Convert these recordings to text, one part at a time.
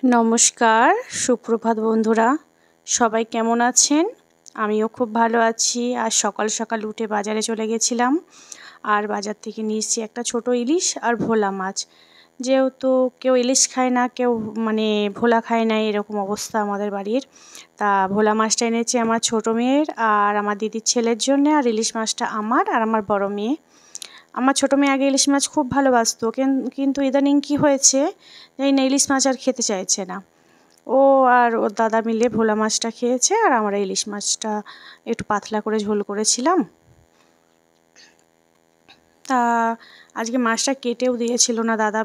নমস্কার, সুপ্রভাত বন্ধুরা। সবাই কেমন আছেন? আমিও খুব ভালো আছি। আর সকাল সকাল উঠে বাজারে চলে গেছিলাম। আর বাজার থেকে নিয়ে এসেছি একটা ছোট ইলিশ আর ভোলা মাছ। যেহেতু কেউ ইলিশ খায় না, কেউ ভোলা খায় না, এরকম অবস্থা আমাদের বাড়ির। তা ভোলা মাছটা এনেছি আমার ছোট মেয়ের আর আমার দিদির ছেলের জন্যে, আর ইলিশ মাছটা আমার আর আমার বড় মেয়ে। আমার ছোটো মেয়ে আগে ইলিশ মাছ খুব ভালোবাসতো, কিন্তু ইদানিং কী হয়েছে জানি না, ইলিশ মাছ আর খেতে চাইছে না। ও আর ওর দাদা মিলে ভোলা মাছটা খেয়েছে, আর আমরা ইলিশ মাছটা একটু পাতলা করে ঝোল করেছিলাম। তা আজকে মাছটা কেটেও দিয়েছিল না দাদা,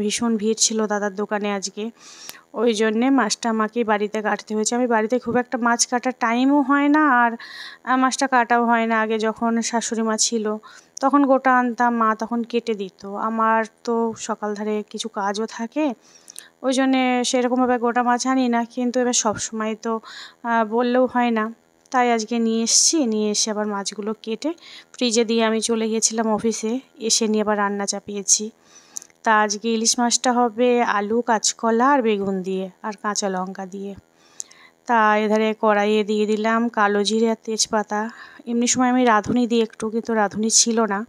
ভীষণ ভিড় ছিল দাদার দোকানে আজকে। ওই জন্যে মাছটা আমাকেই বাড়িতে কাটতে হয়েছে। আমি বাড়িতে খুব একটা মাছ কাটার টাইমও হয় না, আর মাছটা কাটাও হয় না। আগে যখন শাশুড়ি মা ছিল তখন গোটা আনতাম, মা তখন কেটে দিত। আমার তো সকাল ধারে কিছু কাজও থাকে, ওই জন্যে সেরকমভাবে গোটা মাছ আনি না। কিন্তু এবার সবসময় তো বললেও হয় না, তাই আজকে নিয়ে এসে আবার মাছগুলো কেটে ফ্রিজে দিয়ে আমি চলে গিয়েছিলাম অফিসে। এসে নিয়ে আবার রান্না চাপিয়েছি। তা আজকে ইলিশ মাছটা হবে আলু, কাঁচকলা আর বেগুন দিয়ে, আর কাঁচা লঙ্কা দিয়ে। তা এধারে কড়াইয়ে দিয়ে দিলাম কালো জিরে আর তেজপাতা। এমনি সময় আমি রাঁধুনি দিই একটু, কিন্তু রাঁধুনি ছিল না,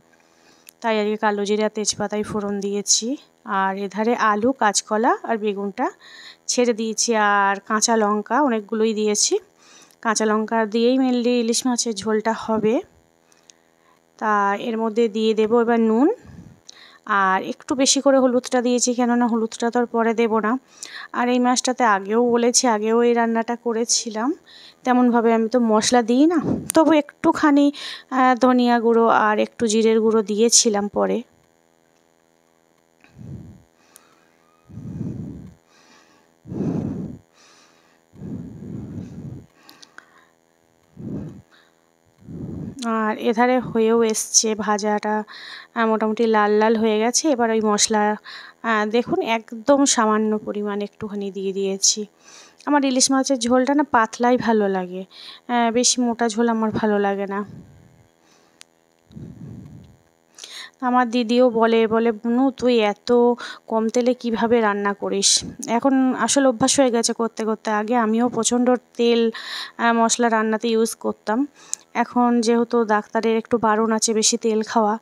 তাই আজকে কালো জিরে আর তেজপাতাই ফোড়ন দিয়েছি। আর এধারে আলু, কাঁচকলা আর বেগুনটা ছেড়ে দিয়েছি, আর কাঁচা লঙ্কা অনেকগুলোই দিয়েছি। কাঁচা লঙ্কা দিয়েই মেনলি ইলিশ মাছের ঝোলটা হবে। তা এর মধ্যে দিয়ে দেবো এবার নুন, আর একটু বেশি করে হলুদটা দিয়েছি, কেননা হলুদটা তো আর পরে দেবো না। আর এই মাছটাতে আগেও বলেছি, আগেও এই রান্নাটা করেছিলাম, তেমনভাবে আমি তো মশলা দিই না, তবু একটুখানি ধনিয়া গুঁড়ো আর একটু জিরের গুঁড়ো দিয়েছিলাম পরে। আর এধারে হয়েও এসছে ভাজাটা, মোটামুটি লাল লাল হয়ে গেছে। এবার ওই মশলা দেখুন একদম সামান্য পরিমাণ একটুখানি দিয়ে দিয়েছি। আমার ইলিশ মাছের ঝোলটা না পাতলাই ভালো লাগে, বেশি মোটা ঝোল আমার ভালো লাগে না। আমার দিদিও বলে বুনু, তুই এত কম তেলে কিভাবে রান্না করিস? এখন আসলে অভ্যাস হয়ে গেছে করতে করতে। আগে আমিও প্রচণ্ড তেল মশলা রান্নাতে ইউজ করতাম। এখন যেহেতু ডাক্তারের একটু বারণ আছে বেশি তেল খাওয়া,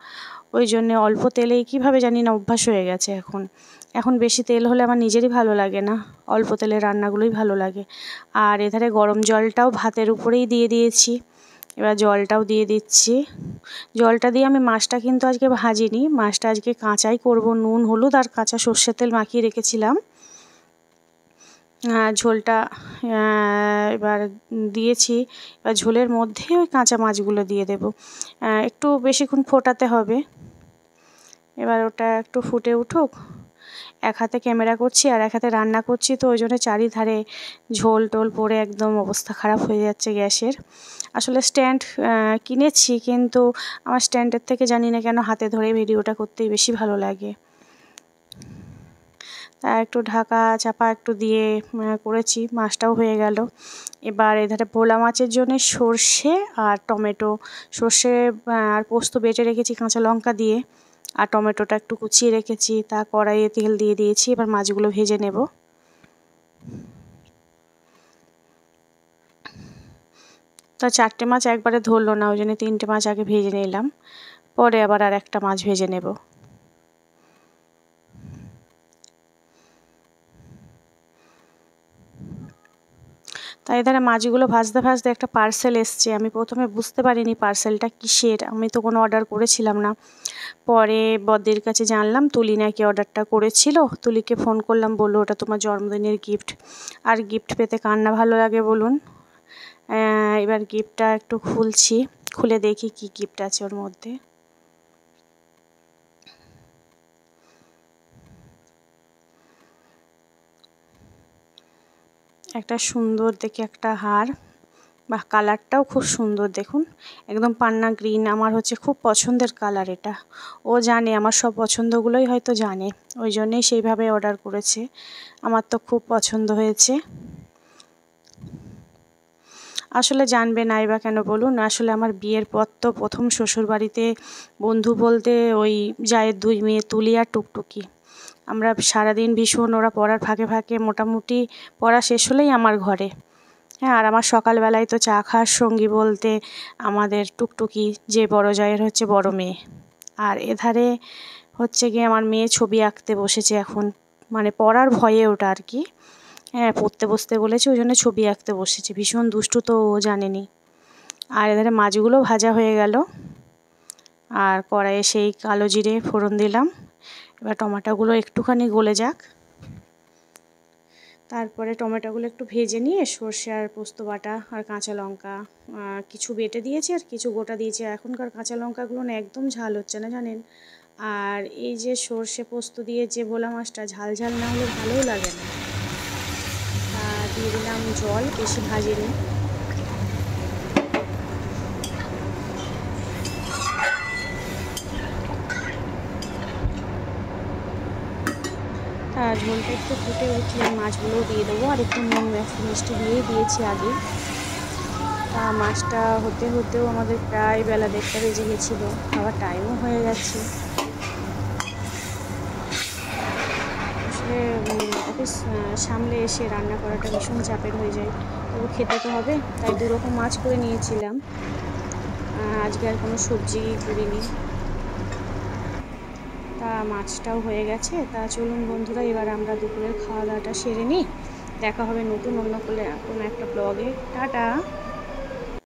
ওই জন্যে অল্প তেলেই কীভাবে জানি না অভ্যাস হয়ে গেছে এখন বেশি তেল হলে আমার নিজেরই ভালো লাগে না, অল্প তেলের রান্নাগুলোই ভালো লাগে। আর এধারে গরম জলটাও ভাতের উপরেই দিয়ে দিয়েছি। এবার জলটাও দিয়ে দিচ্ছি। জলটা দিয়ে আমি মাছটা কিন্তু আজকে ভাজিনি, মাছটা আজকে কাঁচাই করব। নুন, হলুদ আর কাঁচা সর্ষের তেল মাখিয়ে রেখেছিলাম। ঝোলটা এবার দিয়েছি। এবার ঝোলের মধ্যে ওই কাঁচা মাছগুলো দিয়ে দেব। একটু বেশিক্ষণ ফোটাতে হবে। এবার ওটা একটু ফুটে উঠুক। এক হাতে ক্যামেরা করছি আর এক হাতে রান্না করছি, তো ওই জন্য চারিধারে ঝোল টোল পড়ে একদম অবস্থা খারাপ হয়ে যাচ্ছে গ্যাসের। আসলে স্ট্যান্ড কিনেছি, কিন্তু আমার স্ট্যান্ডের থেকে জানি না কেন হাতে ধরে ভিডিওটা করতেই বেশি ভালো লাগে। তা একটু ঢাকা চাপা একটু দিয়ে করেছি, মাছটাও হয়ে গেল। এবার এধারে ভোলা মাছের জন্য সর্ষে আর টমেটো, সর্ষে আর পোস্ত বেটে রেখেছি কাঁচা লঙ্কা দিয়ে, আর টমেটোটা একটু কুচিয়ে রেখেছি। তা কড়াইয়ে তেল দিয়ে দিয়েছি, এবার মাছগুলো ভেজে নেব। তা 4টে মাছ একবারে ধরলো না, ওই জন্য 3টে মাছ আগে ভেজে নিলাম, পরে আবার আর একটা মাছ ভেজে নেব। তাই এধারে মাছগুলো ভাজতে ভাজতে একটা পার্সেল এসছে। আমি প্রথমে বুঝতে পারিনি পার্সেলটা কিসের, আমি তো কোনো অর্ডার করেছিলাম না। পরে বড়দির কাছে জানলাম তুলি নাকি অর্ডারটা করেছিল। তুলিকে ফোন করলাম, বললো ওটা তোমার জন্মদিনের গিফট। আর গিফট পেতে কার না ভালো লাগে বলুন। এবার গিফটটা একটু খুলছি, খুলে দেখি কি গিফট আছে ওর মধ্যে। একটা সুন্দর দেখে একটা হার, বাহ, কালারটাও খুব সুন্দর দেখুন, একদম পান্না গ্রিন। আমার হচ্ছে খুব পছন্দের কালার এটা। ও জানে আমার সব পছন্দগুলোই হয়তো জানে, ওই জন্যেই সেইভাবে অর্ডার করেছে। আমার তো খুব পছন্দ হয়েছে। আসলে জানবে নাই বা কেন বলুন, আসলে আমার বিয়ের পর তো প্রথম শ্বশুরবাড়িতে বন্ধু বলতে ওই জায়ের 2 মেয়ে তুলি আর টুকটুকি। আমরা সারাদিন ভীষণ, ওরা পড়ার ফাঁকে ফাঁকে মোটামুটি পড়া শেষ হলেই আমার ঘরে। হ্যাঁ, আর আমার সকালবেলায় তো চা খাওয়ার সঙ্গী বলতে আমাদের টুকটুকি, যে বড় জায়ের হচ্ছে বড় মেয়ে। আর এধারে হচ্ছে গিয়ে আমার মেয়ে ছবি আঁকতে বসেছে এখন, মানে পড়ার ভয়ে ওটা আর কি। হ্যাঁ, পড়তে বসতে বলেছে, ওই জন্য ছবি আঁকতে বসেছে। ভীষণ দুষ্টু তো, ও জানেনি। আর এধারে মাছগুলো ভাজা হয়ে গেল, আর কড়াইয়ে সেই কালো জিরে ফোড়ন দিলাম। এবার টমেটোগুলো একটুখানি গলে যাক, তারপরে টমেটোগুলো একটু ভেজে নিয়ে সর্ষে আর পোস্ত বাটা আর কাঁচা লঙ্কা কিছু বেটে দিয়েছি আর কিছু গোটা দিয়েছি। এখনকার কাঁচা লঙ্কাগুলো না একদম ঝাল হচ্ছে না, জানেন। আর এই যে সর্ষে পোস্ত দিয়ে যে ভোলা মাছটা, ঝাল ঝাল না হলে ভালোও লাগে না। দিয়ে দিলাম জল, বেশি ভাজিনি। ঝোলটা একটু ফুটে উঠলে মাছগুলোও দিয়ে দেবো, আর একটু নুন মিষ্টি দিয়েই দিয়েছি আগে। মাছটা হতে হতেও আমাদের প্রায় বেলা 1:30 বেজে গেছিলো, খাওয়ার টাইমও হয়ে গেছে। আসলে অফিস সামলে এসে রান্না করাটা ভীষণ চাপের হয়ে যায়, তবু খেতে তো হবে, তাই 2 রকম মাছ করে নিয়েছিলাম। আজকে আর কোনো সবজি করিনি। মাছটাও হয়ে গেছে। চলুন বন্ধুরা, এবার আমরা দুপুরের খাওয়া দাওয়াটা সেরে নিই। দেখা হবে নতুন অন্য কোনো একটা ব্লগে। টাটা।